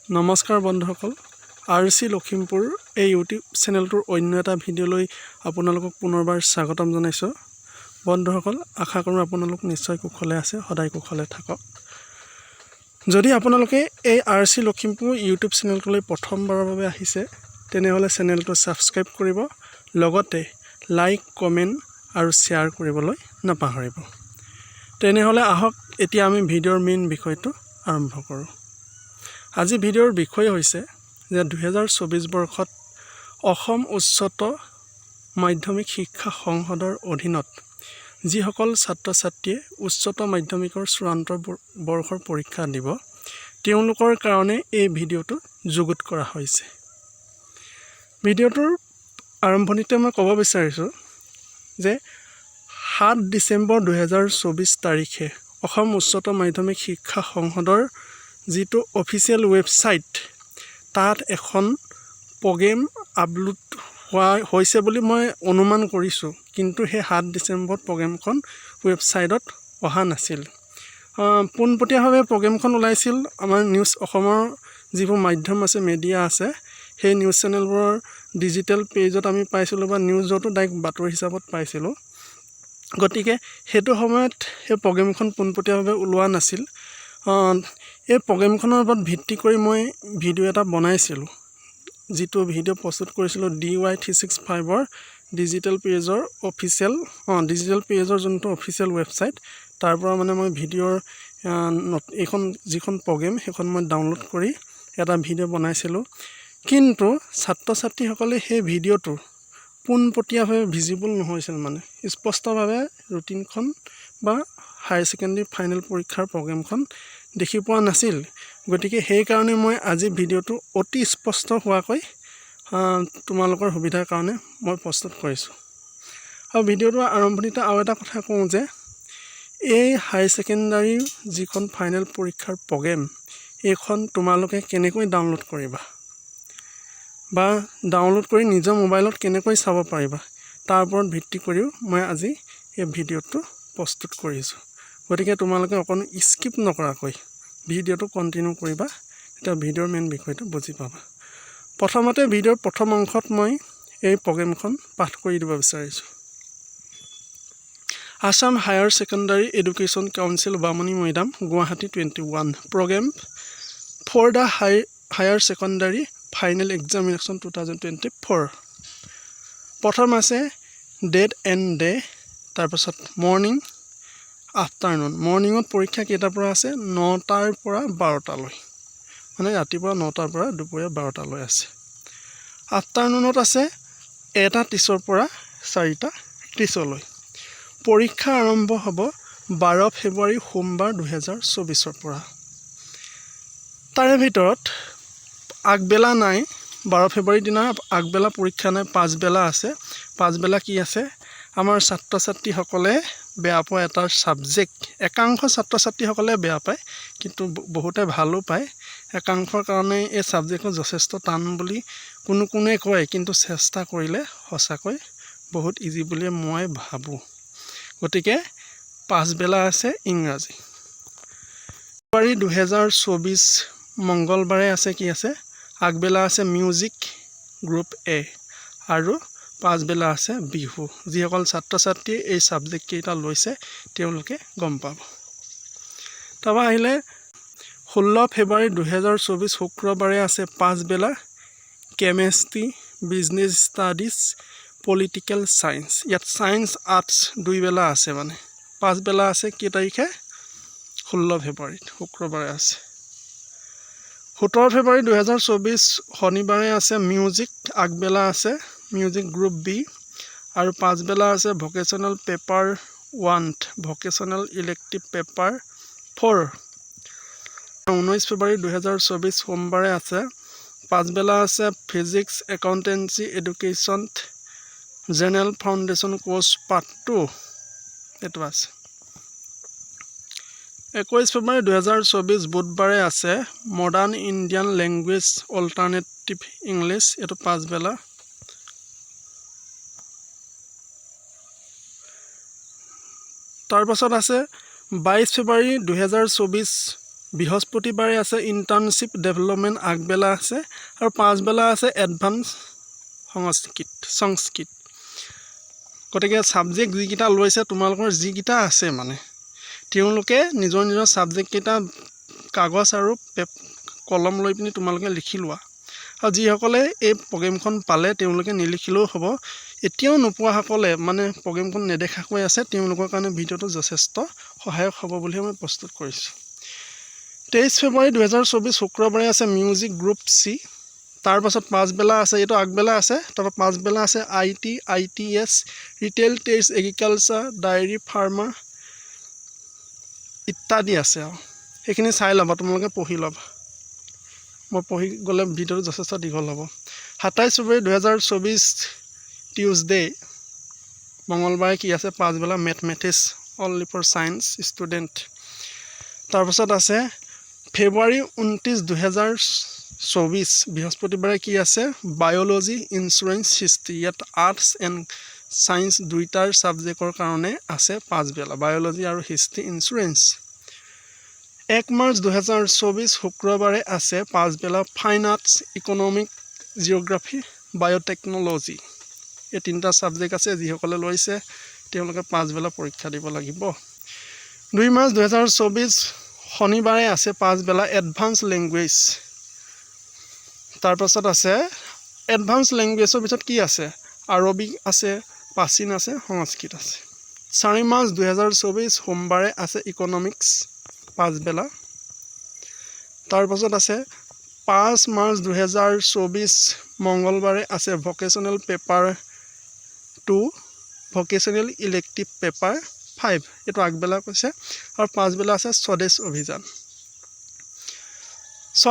নমস্কাৰ বন্ধুসকল আৰচি লখিমপুৰ এই ইউটিউব চেনেলটোৰ অন্য এটা ভিডিঅ'লৈ আপোনালোকক পুনৰবাৰ স্বাগতম জনাইছোঁ বন্ধুসকল আশা কৰোঁ আপোনালোক নিশ্চয় কুশলে আছে সদায় কুশলে থাকক যদি আপোনালোকে এই আৰচি লখিমপুৰ ইউটিউব চেনেলটোলৈ প্ৰথমবাৰৰ বাবে আহিছে তেনেহলে চেনেলটো সাবস্ক্ৰাইব কৰিব লগতে লাইক কমেন্ট আৰু শেয়াৰ কৰিবলৈ নাপাহৰিব তেনেহলে আহক এতিয়া আমি ভিডিঅ'ৰ মেইন বিষয়টো আৰম্ভ কৰোঁ আজি ভিডিঅ'ৰ বিষয় হৈছে যে 2024 বৰ্ষত অসম উচ্চতৰ মাধ্যমিক শিক্ষা সংসদৰ অধীনত যিসকল ছাত্ৰ-ছাত্ৰীয়ে উচ্চতৰ মাধ্যমিকৰ চূড়ান্ত বৰ্ষৰ পৰীক্ষা দিব তেওঁলোকৰ কাৰণে এই ভিডিঅ'টো যুগুত কৰা হৈছে ভিডিঅ'টোৰ আৰম্ভণিতে মই ক'ব বিচাৰিছোঁ যে 7 ডিসেম্বৰ 2024 তাৰিখে অসম উচ্চতৰ মাধ্যমিক শিক্ষা সংসদৰ যিটো অফিচিয়েল ৱেবসাইট তাত এখন প্ৰগ্ৰাম আপলোড হৈছে বুলি মই অনুমান কৰিছোঁ কিন্তু হে 7 ডিসেম্বৰত প্ৰগ্ৰামখন ৱেবসাইটত অহা নাছিল পোনপটীয়াভাৱে প্ৰগ্ৰামখন ওলাইছিল আমাৰ নিউজ অসমৰ যিবোৰ মাধ্যম আছে মিডিয়া আছে সেই নিউজ চেনেলবোৰৰ ডিজিটেল পেজত আমি পাইছিলোঁ বা নিউজতো ডাইৰেক্ট বাতৰি হিচাপত পাইছিলোঁ গতিকে হেতু সময়ত এই প্ৰগ্ৰামখন পোনপটীয়াভাৱে ওলোৱা নাছিল এই প্ৰগ্ৰামখনৰ ওপৰত ভিত্তি কৰি মই ভিডিঅ' এটা বনাইছিলোঁ যিটো ভিডিঅ' প্ৰস্তুত কৰিছিলোঁ DY365 ৰ ডিজিটেল পেজৰ অফিচিয়েল ডিজিটেল পেজৰ যোনটো অফিচিয়েল ৱেবসাইট তাৰ পৰা মানে মই ভিডিঅ'ৰ এইখন যিখন প্ৰগ্ৰাম সেইখন মই ডাউনলোড কৰি এটা ভিডিঅ' বনাইছিলোঁ কিন্তু ছাত্ৰ-ছাত্ৰীসকলে সেই ভিডিঅ'টো পোনপটীয়াভাৱে ভিজিবল নহৈছিল মানে স্পষ্টভাৱে ৰুটিনখন বা হায়াৰ সেকেন্ডাৰী ফাইনেল পৰীক্ষাৰ প্ৰগ্ৰামখন দেখি পোৱা নাছিল গতিকে সেই কাৰণে মই আজি ভিডিঅ'টো অতি স্পষ্ট হোৱাকৈ তোমালোকৰ সুবিধাৰ কাৰণে মই প্ৰস্তুত কৰিছোঁ আৰু ভিডিঅ'টো আৰম্ভণিতে আৰু এটা কথা কওঁ যে এই হায়াৰ সেকেন্ডাৰী যিখন ফাইনেল পৰীক্ষাৰ প্ৰগ্ৰাম এইখন তোমালোকে কেনেকৈ ডাউনলোড কৰিবা বা ডাউনলোড কৰি নিজৰ মোবাইলত কেনেকৈ চাব পাৰিবা তাৰ ওপৰত ভিত্তি কৰিও মই আজি এই ভিডিঅ'টো প্ৰস্তুত কৰিছোঁ গতিকে তোমালোকে অকণ স্কিপ নকৰাকৈ ভিডিঅ'টো কন্টিনিউ কৰিবা এটা ভিডিঅ'ৰ মেইন বিষয়টো বুজি পাবা প্ৰথমতে ভিডিঅ'ৰ প্ৰথম অংশত মই এই প্ৰগ্ৰামখন পাঠ কৰি দিব বিচাৰিছোঁ Assam higher secondary education council Bamunimaidam Guwahati 21 program for the higher secondary final examination 2024 প্ৰথম আছে ডেট এণ্ড ডে তাৰপিছত মৰ্নিং আফটাৰনুন মৰ্নিঙত পৰীক্ষা কেইটাৰ পৰা আছে 9টাৰ পৰা 12টালৈ মানে ৰাতিপুৱা 9টাৰ পৰা দুপৰীয়া 12টালৈ আছে আফটাৰনুনত আছে 1:30ৰ পৰা 4:30লৈ পৰীক্ষা আৰম্ভ হ'ব 12 ফেব্ৰুৱাৰী সোমবাৰ 2024ৰ পৰা তাৰে ভিতৰত আগবেলা নাই 12 ফেব্ৰুৱাৰী দিনা আগবেলা পৰীক্ষা নাই পাঁচবেলা আছে পাঁচবেলা কি আছে আমাৰ ছাত্ৰ-ছাত্ৰীসকলে বেয়া পোৱা এটা সাবজেক্ট একাংশ ছাত্ৰ-ছাত্ৰীসকলে বেয়া পায় কিন্তু বহুতে ভালো পায় একাংশৰ কাৰণে এই সাবজেক্টটো যথেষ্ট টান বুলি কোনে কয় কিন্তু চেষ্টা কৰিলে সঁচাকৈ বহুত ইজি বুলি মই ভাবো গতিকে পাঁচবেলা আছে ইংৰাজী ফেব্ৰুৱাৰী 2024 মঙ্গলবাৰে আছে কি আছে আগবেলা আছে মিউজিক গ্ৰুপ এ আৰু পাঁচবেলা আছে বিহু যিসকল ছাত্ৰ-ছাত্ৰী এই সাবজেক্ট কেইটা লৈছে তেওঁলোকে গম পাব তবা আহিলে 16 ফেব্ৰুৱাৰী 2024 শুক্ৰবাৰে আছে পাঁচবেলা chemistry business studies political science ইয়াত সায়েন্স আৰ্টছ দুইবেলা আছে মানে পাঁচবেলা আছে কি তাৰিখে 16 ফেব্ৰুৱাৰীত শুক্ৰবাৰে আছে 17 ফেব্ৰুৱাৰী 2024 শনিবাৰে আছে মিউজিক আগবেলা আছে মিউজিক গ্ৰুপ বি আৰু পাঁচবেলা আছে vocational paper 1 vocational elective paper 4 19 ফেব্ৰুৱাৰী 2024 সোমবাৰে আছে পাঁচবেলা আছে physics accountancy education general foundation course part 2 এটো আছে 21 ফেব্ৰুৱাৰী 2024 বুধবাৰে আছে modern Indian language alternative English এটো পাঁচবেলা তাৰ পাছত আছে 22 ফেব্ৰুৱাৰী 2024 বৃহস্পতিবাৰে আছে ইণ্টাৰ্ণশ্বিপ ডেভেলপমেণ্ট আগবেলা আছে আৰু পাছবেলা আছে এডভান্স সংস্কৃত গতিকে ছাবজেক্ট যিকেইটা লৈছে তোমালোকৰ যিকেইটা আছে মানে তেওঁলোকে নিজৰ নিজৰ ছাবজেক্টকেইটা কাগজ আৰু কলম লৈ পিনি তোমালোকে লিখি লোৱা আৰু যিসকলে এই প্ৰগ্ৰেমখন পালে তেওঁলোকে নিলিখিলেও হ'ব এতিয়াও নোপোৱাসকলে মানে প্ৰগ্ৰেমখন নেদেখাকৈ আছে তেওঁলোকৰ কাৰণে ভিডিঅ'টো যথেষ্ট সহায়ক হ'ব বুলি মই প্ৰস্তুত কৰিছোঁ 23 ফেব্ৰুৱাৰী 2024 শুক্ৰবাৰে আছে মিউজিক গ্ৰুপ চি তাৰ পাছত পাছবেলা আছে এইটো আগবেলা আছে তাৰপৰা পাছবেলা আছে IT its retail trades agriculture diary farmer ইত্যাদি আছে আৰু সেইখিনি চাই ল'বা তোমালোকে পঢ়ি ল'বা মই পঢ়ি গ'লে ভিডিঅ'টো যথেষ্ট দীঘল হ'ব 27 ফেব্ৰুৱাৰী 2024 টিউজডে মঙলবাৰে কি আছে পাছবেলা mathematics only for science student তাৰপাছত আছে ফেব্ৰুৱাৰী 29 2024 বৃহস্পতিবাৰে কি আছে বায়'লজি ইঞ্চুৰেঞ্চ হিষ্ট্ৰী ইয়াত আৰ্টছ এণ্ড ছায়েন্স দুইটাৰ ছাবজেক্টৰ কাৰণে আছে পাছবেলা বায়'লজি আৰু হিষ্ট্ৰী ইঞ্চুৰেঞ্চ 1 মাৰ্চ 2024 শুক্ৰবাৰে আছে পাছবেলা fine arts economic geography biotechnology এই তিনিটা ছাবজেক্ট আছে যিসকলে লৈছে তেওঁলোকে পাছবেলা পৰীক্ষা দিব লাগিব 2 মাৰ্চ 2024 শনিবাৰে আছে পাছবেলা এডভান্স লেংগুৱেজ তাৰপাছত আছে এডভান্স লেংগুৱেজৰ ভিতৰত কি আছে আৰবিক আছে পাচিন আছে সংস্কৃত আছে 4 মাৰ্চ 2024 সোমবাৰে আছে ইকনমিক্স পাছবেলা তাৰপাছত আছে 5 মাৰ্চ 2024 মঙ্গলবাৰে আছে vocational paper 2 vocational elective paper 5 এইটো আগবেলা কৈছে আৰু পাছবেলা আছে স্বদেশ অভিযান 6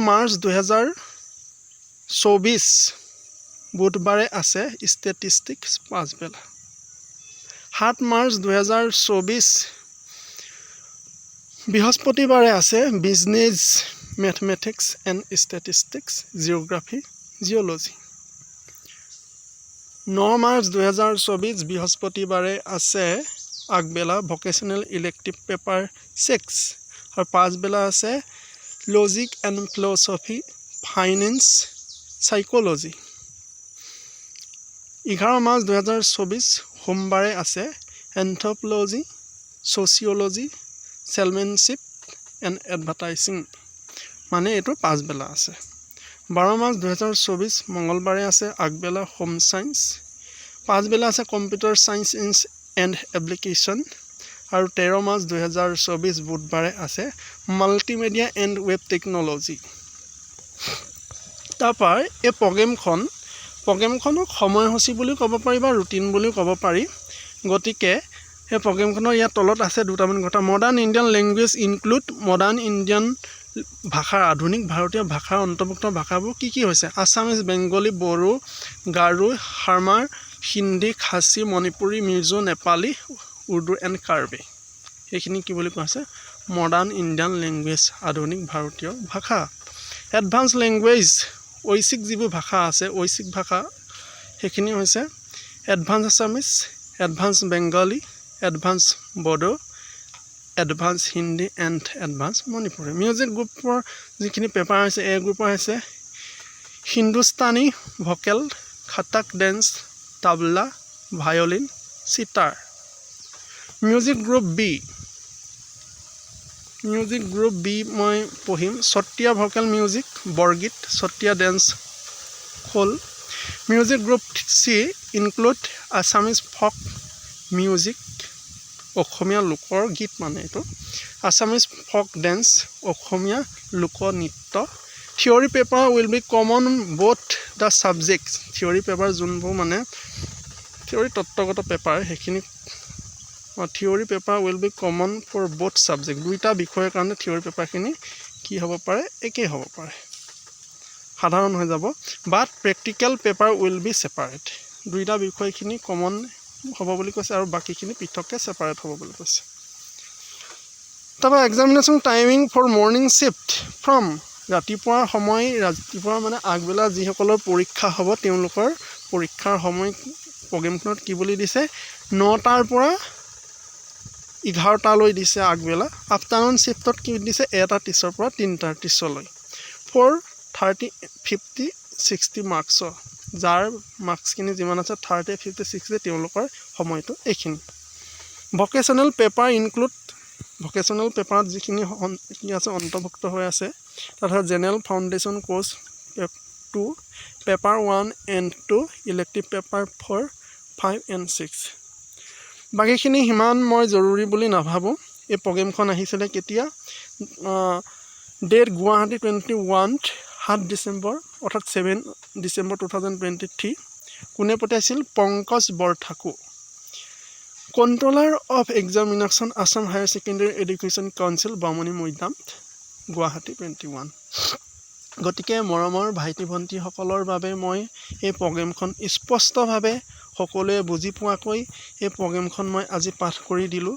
মাৰ্চ 2024 বুধবাৰে আছে ষ্টেটিষ্টিক্স পাছবেলা 7 মাৰ্চ 2024 বৃহস্পতিবাৰে আছে business mathematics and statistics geography geology 9 March 2024 বৃহস্পতিবাৰে আছে আগবেলা ভকেশ্যনেল ইলেক্টিভ পেপাৰ 6 আৰু পাছবেলা আছে logic and philosophy finance psychology 11 March 2024 সোমবাৰে আছে এন্থ্ৰপলজি ছচিঅলজি সেলমেনশিপ এণ্ড এডভাৰটাইজিং মানে এইটো পাছবেলা আছে 12 মাৰ্চ 2024 মঙ্গলবাৰে আছে আগবেলা হোম সায়েন্স পাছবেলা আছে কম্পিউটাৰ সায়েন্স এণ্ড এপ্লিকেশ্যন আৰু 13 মাৰ্চ 2024 বুধবাৰে আছে মাল্টিমিডিয়া এণ্ড ৱেব টেকনলজি তাৰপৰা এই প্ৰগ্ৰেমখনক সময়সূচী বুলি ক'ব পাৰি বা ৰুটিন বুলি ক'ব পাৰি গতিকে এই প্ৰগ্ৰেমখনৰ ইয়াত তলত আছে দুটামান কথা modern Indian language include modern Indian ভাষাৰ আধুনিক ভাৰতীয় ভাষাৰ অন্তৰ্ভুক্ত ভাষাবোৰ কি হৈছে Assamese Bengali Bodo Garo Hmar Hindi Khasi Manipuri Mizo Nepali Urdu and Karbi এইখিনি কি বুলি কোৱা হৈছে মডাৰ্ণ ইণ্ডিয়ান লেংগুৱেজ আধুনিক ভাৰতীয় ভাষা এডভান্স লেংগুৱেজ ঐচ্ছিক যিবোৰ ভাষা আছে ঐচ্ছিক ভাষা সেইখিনি হৈছে advance Assamese advance Bengali advance Bodo advance Hindi and advance Manipuri music গ্ৰুপৰ যিখিনি পেপাৰ আছে এ গ্ৰুপৰ হৈছে Hindustani vocal Kathak dance tabla violin sitar music group B মই পঢ়িম Sattriya vocal music Borgeet Sattriya dance khol music group C include Assamese folk music Asomiya লোকৰ গীত মানে এইটো আছামিজ ফক ডেন্স অসমীয়া লোকনৃত্য theory paper will be common both the subject theory paper যোনবোৰ মানে থিয়ৰী তত্ত্বগত পেপাৰ সেইখিনি theory paper will be common for both subject দুইটা বিষয়ৰ কাৰণে থিয়ৰী পেপাৰখিনি কি হ'ব পাৰে একেই হ'ব পাৰে সাধাৰণ হৈ যাব but practical paper will be separate দুইটা বিষয়খিনি কমন হ'ব বুলি কৈছে আৰু বাকীখিনি পৃথককৈ ছেপাৰেট হ'ব বুলি কৈছে তাৰপৰা examination timing for morning shift from ৰাতিপুৱাৰ মানে আগবেলা যিসকলৰ পৰীক্ষা হ'ব তেওঁলোকৰ পৰীক্ষাৰ সময় প্ৰগ্ৰেমখনত কি বুলি দিছে 9টাৰ পৰা 11টালৈ দিছে আগবেলা আফটাৰনুন শিফটত কি দিছে 1:30 পৰা 3:30লৈ 4:30 50 60 মাৰ্কছৰ যাৰ মাৰ্কছখিনি যিমান আছে 30 50 60 তেওঁলোকৰ সময়টো এইখিনি ভকেচনেল পেপাৰ ইনক্লুড ভকেচনেল পেপাৰত যিখিনি কি আছে অন্তৰ্ভুক্ত হৈ আছে তথা general foundation course 2 paper 1 and 2 elective paper 4 5 and 6 বাকিখিনি হিমান মই জৰুৰী বুলি নাভাবোঁ এই প্ৰগ্ৰেমখন আহিছিলে কেতিয়া ডেট গুৱাহাটী 21 7 ডিচেম্বৰ অৰ্থাৎ 7 ডিচেম্বৰ 2023 কোনে পঠাইছিল Pankaj Borthakur controller of examination Assam higher secondary education council Bamuni Maidam Guwahati 21 গতিকে মৰমৰ ভাইটি ভণ্টিসকলৰ বাবে মই এই প্ৰগ্ৰেমখন স্পষ্টভাৱে সকলোৱে বুজি পোৱাকৈ এই প্ৰগ্ৰেমখন মই আজি পাঠ কৰি দিলোঁ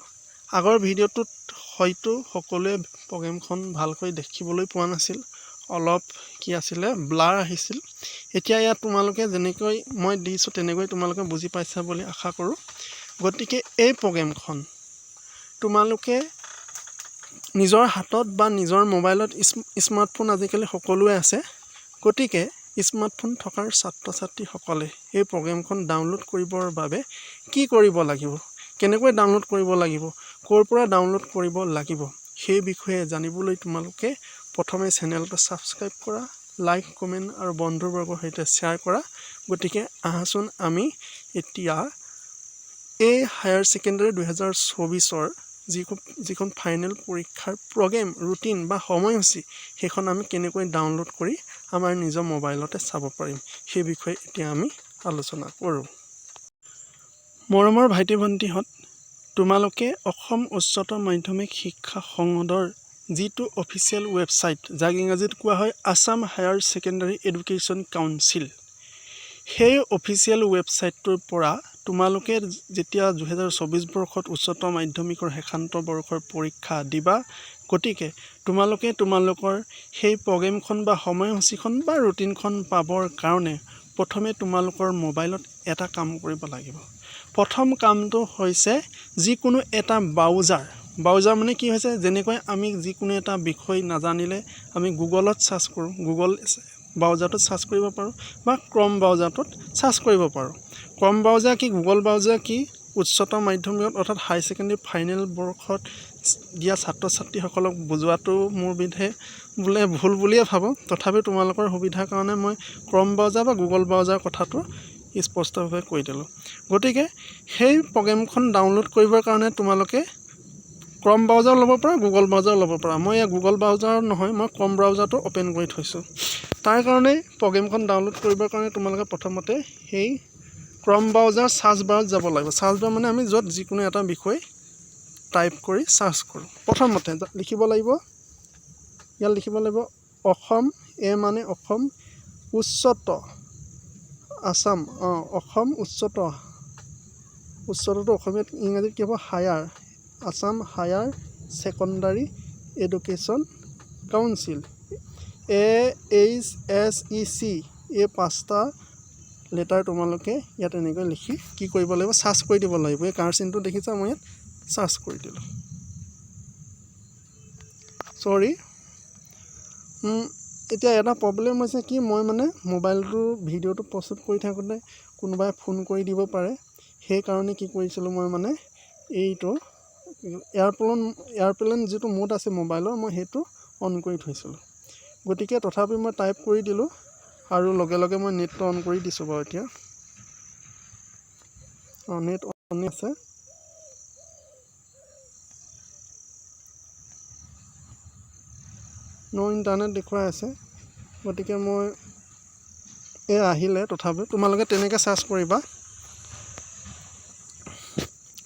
আগৰ ভিডিঅ'টোত হয়তো সকলোৱে প্ৰগ্ৰেমখন ভালকৈ দেখিবলৈ পোৱা নাছিল অলপ কি আছিলে ব্লাৰ আহিছিল এতিয়া ইয়াত তোমালোকে যেনেকৈ মই দিছোঁ তেনেকৈ তোমালোকে বুজি পাইছা বুলি আশা কৰোঁ গতিকে এই প্ৰগ্ৰেমখন তোমালোকে নিজৰ হাতত বা নিজৰ মোবাইলত স্মাৰ্টফোন আজিকালি সকলোৱে আছে গতিকে স্মাৰ্টফোন থকাৰ ছাত্ৰ ছাত্ৰীসকলে এই প্ৰগ্ৰেমখন ডাউনলোড কৰিবৰ বাবে কি কৰিব লাগিব কেনেকৈ ডাউনলোড কৰিব লাগিব ক'ৰ পৰা ডাউনলোড কৰিব লাগিব সেই বিষয়ে জানিবলৈ তোমালোকে প্ৰথমে চেনেলটো ছাবস্ক্ৰাইব কৰা লাইক কমেণ্ট আৰু বন্ধুবৰ্গৰ সৈতে শ্বেয়াৰ কৰা গতিকে আহাচোন আমি এতিয়া এই হায়াৰ ছেকেণ্ডাৰী 2024ৰ যিখন ফাইনেল পৰীক্ষাৰ প্ৰগ্ৰেম ৰুটিন বা সময়সূচী সেইখন আমি কেনেকৈ ডাউনলোড কৰি আমাৰ নিজৰ মোবাইলতে চাব পাৰিম সেই বিষয়ে এতিয়া আমি আলোচনা কৰোঁ মৰমৰ ভাইটি ভণ্টিহঁত তোমালোকে অসম উচ্চতৰ মাধ্যমিক শিক্ষা সংসদৰ যিটো অফিচিয়েল ৱেবছাইট যাক ইংৰাজীত কোৱা হয় Assam higher secondary education council সেই অফিচিয়েল ৱেবছাইটটোৰ পৰা তোমালোকে যেতিয়া 2024 বৰ্ষত উচ্চতৰ মাধ্যমিকৰ শেষান্ত বৰ্ষৰ পৰীক্ষা দিবা গতিকে তোমালোকে তোমালোকৰ সেই প্ৰগ্ৰেমখন বা সময়সূচীখন বা ৰুটিনখন পাবৰ কাৰণে প্ৰথমে তোমালোকৰ মোবাইলত এটা কাম কৰিব লাগিব প্ৰথম কামটো হৈছে যিকোনো এটা ব্ৰাউজাৰ মানে কি হৈছে যেনেকৈ আমি যিকোনো এটা বিষয় নাজানিলে আমি গুগলত সাৰ্চ কৰোঁ গুগল ব্ৰাউজাৰটোত সাৰ্চ কৰিব পাৰোঁ বা ক্ৰম ব্ৰাউজাৰটোত সাৰ্চ কৰিব পাৰোঁ ক্ৰম ব্ৰাউজাৰ কি গুগল ব্ৰাউজাৰ কি উচ্চতৰ মাধ্যমিকত অৰ্থাৎ হাই ছেকেণ্ডাৰী ফাইনেল বৰ্ষত দিয়া ছাত্ৰ ছাত্ৰীসকলক বুজোৱাটো মোৰ বিধে বোলে ভুল বুলিয়ে ভাবোঁ তথাপিও তোমালোকৰ সুবিধাৰ কাৰণে মই ক্ৰম ব্ৰাউজাৰ বা গুগল ব্ৰাউজাৰ কথাটো স্পষ্টভাৱে কৈ দিলোঁ গতিকে সেই প্ৰগ্ৰেমখন ডাউনলোড কৰিবৰ কাৰণে তোমালোকে ক্ৰম ব্ৰাউজাৰ ল'ব পাৰা গুগল ব্ৰাউজাৰ ল'ব পাৰা মই ইয়াত গুগল ব্ৰাউজাৰ নহয় মই ক্ৰম ব্ৰাউজাৰটো অ'পেন কৰি থৈছোঁ তাৰ কাৰণে প্ৰগ্ৰেমখন ডাউনলোড কৰিবৰ কাৰণে তোমালোকে প্ৰথমতে সেই ক্ৰম ব্ৰাউজাৰ সাৰ্চ বাৰত যাব লাগিব সাৰ্চ বাৰ মানে আমি য'ত যিকোনো এটা বিষয় টাইপ কৰি সাৰ্চ কৰোঁ প্ৰথমতে লিখিব লাগিব ইয়াত লিখিব লাগিব অসম মানে অসম উচ্চত আসাম অসম উচ্চতটো অসমীয়াত ইংৰাজীত কি হ'ব higher Assam higher secondary education council AHSEC এই 5টা লেটাৰ তোমালোকে ইয়াত এনেকৈ লিখি কি কৰিব লাগিব সাৰ্চ কৰি দিব লাগিব এই কাৰ চিনটো দেখিছা মই ইয়াত সাৰ্চ কৰি দিলোঁ সৰি এতিয়া এটা প্ৰব্লেম হৈছে কি মই মানে মোবাইলটো ভিডিঅ'টো প্ৰস্তুত কৰি থাকোঁতে কোনোবাই ফোন কৰি দিব পাৰে সেইকাৰণে কি কৰিছিলোঁ মই মানে এইটো এয়াৰপ্লেন যিটো মোড আছে মোবাইলৰ মই সেইটো অন কৰি থৈছিলোঁ গতিকে তথাপি মই টাইপ কৰি দিলোঁ আৰু লগে লগে মই নেটটো অন কৰি দিছোঁ বাৰু এতিয়া নেট অন আছে ইণ্টাৰনেট দেখুৱাই আছে গতিকে মই আহিলে তথাপি তোমালোকে তেনেকৈ সাৰ্চ কৰিবা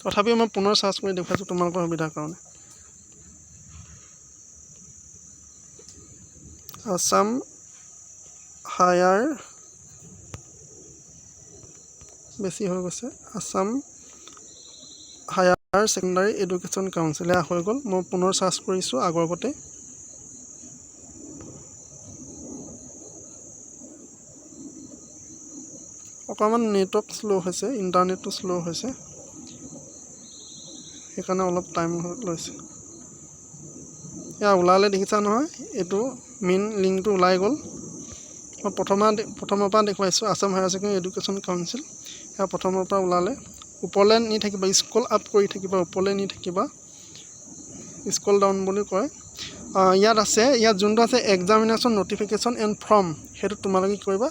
তথাপিও মই পুনৰ সাৰ্চ কৰি দেখুৱাইছোঁ তোমালোকৰ সুবিধাৰ কাৰণে আসাম হায়াৰ বেছি হৈ গৈছে Assam higher secondary education council হৈ গ'ল মই পুনৰ সাৰ্চ কৰিছোঁ আগৰ গতে অকণমান নেটৱৰ্ক শ্ল' হৈছে ইণ্টাৰনেটটো শ্ল' হৈছে সেইকাৰণে অলপ টাইম লৈছে। এয়া ওলালে দেখিছা নহয়, এইটো মেইন লিংকটো ওলাই গ'ল। মই প্ৰথমৰ পৰা দেখুৱাইছোঁ Assam higher secondary education council. এয়া প্ৰথমৰ পৰা ওলালে, ওপৰলৈ নি থাকিবা, স্ক্ৰল আপ কৰি থাকিবা, ওপৰলৈ নি থাকিবা, স্ক্ৰল ডাউন বুলি কয়। ইয়াত আছে, ইয়াত যোনটো আছে এক্সামিনেশ্যন নটিফিকেশ্যন এণ্ড ফৰ্ম, সেইটো তোমালোকে কি কৰিবা,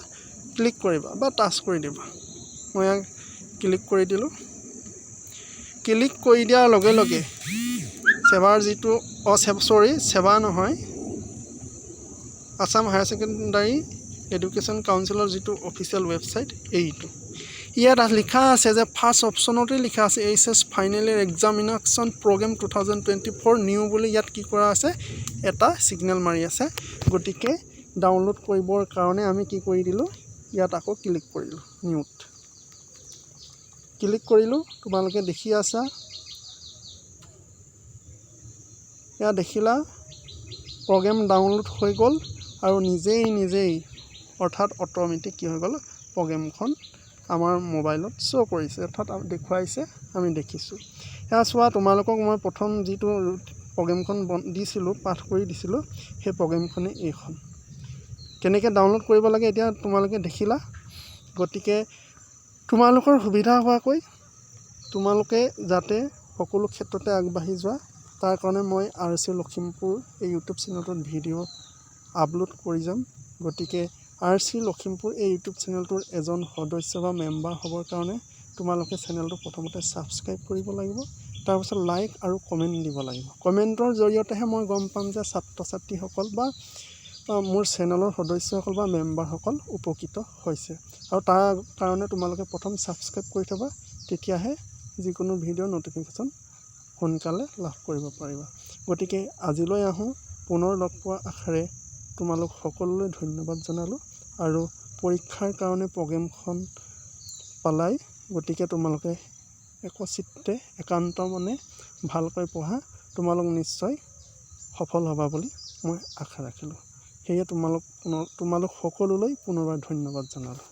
ক্লিক কৰিবা বা টাচ কৰি দিবা। মই ইয়াক ক্লিক কৰি দিলোঁ। ক্লিক কৰি দিয়াৰ লগে লগে ছেবাৰ যিটো ছেবা নহয়, আছাম হায়াৰ ছেকেণ্ডাৰী এডুকেশ্যন কাউন্সিলৰ যিটো অফিচিয়েল ৱেবছাইট এইটো। ইয়াত লিখা আছে যে ফাৰ্ষ্ট অপশ্যনতে লিখা আছে HS final year examination programme 2024 new বুলি। ইয়াত কি কৰা আছে, এটা ছিগনেল মাৰি আছে। গতিকে ডাউনলোড কৰিবৰ কাৰণে আমি কি কৰি দিলোঁ, ইয়াত আকৌ ক্লিক কৰিলোঁ, নিউত ক্লিক কৰিলোঁ। তোমালোকে দেখি আছা, ইয়াত দেখিলা প্ৰগ্ৰেম ডাউনলোড হৈ গ'ল আৰু নিজেই অৰ্থাৎ অট'মেটিক কি হৈ গ'ল, প্ৰগ্ৰেমখন আমাৰ মোবাইলত শ্ব' কৰিছে, অৰ্থাৎ দেখুৱাইছে, আমি দেখিছোঁ। এয়া চোৱা, তোমালোকক মই প্ৰথম যিটো প্ৰগ্ৰেমখন দিছিলোঁ, পাঠ কৰি দিছিলোঁ, সেই প্ৰগ্ৰেমখনেই এইখন। কেনেকৈ ডাউনলোড কৰিব লাগে এতিয়া তোমালোকে দেখিলা। গতিকে তোমালোকৰ সুবিধা হোৱাকৈ তোমালোকে যাতে সকলো ক্ষেত্ৰতে আগবাঢ়ি যোৱা, তাৰ কাৰণে মই RC লখিমপুৰ এই ইউটিউব চেনেলটোত ভিডিঅ' আপলোড কৰি যাম। গতিকে RC লখিমপুৰ এই ইউটিউব চেনেলটোৰ এজন সদস্য বা মেম্বাৰ হ'বৰ কাৰণে তোমালোকে চেনেলটো প্ৰথমতে ছাবস্ক্ৰাইব কৰিব লাগিব, তাৰপিছত লাইক আৰু কমেণ্ট দিব লাগিব। কমেণ্টৰ জৰিয়তেহে মই গম পাম যে ছাত্ৰ ছাত্ৰীসকল বা মোৰ চেনেলৰ সদস্যসকল বা মেম্বাৰসকল উপকৃত হৈছে। আৰু তাৰ কাৰণে তোমালোকে প্ৰথম ছাবস্ক্ৰাইব কৰি থ'বা, তেতিয়াহে যিকোনো ভিডিঅ'ৰ নটিফিকেশ্যন সোনকালে লাভ কৰিব পাৰিবা। গতিকে আজিলৈ আহোঁ, পুনৰ লগ পোৱা আশাৰে তোমালোক সকলোলৈ ধন্যবাদ জনালোঁ। আৰু পৰীক্ষাৰ কাৰণে প্ৰগ্ৰেমখন পালাই, গতিকে তোমালোকে একচিত্তে একান্ত মনে ভালকৈ পঢ়া, তোমালোক নিশ্চয় সফল হ'বা বুলি মই আশা ৰাখিলোঁ। সেয়ে তোমালোক সকলোলৈ পুনৰবাৰ ধন্যবাদ জনালোঁ।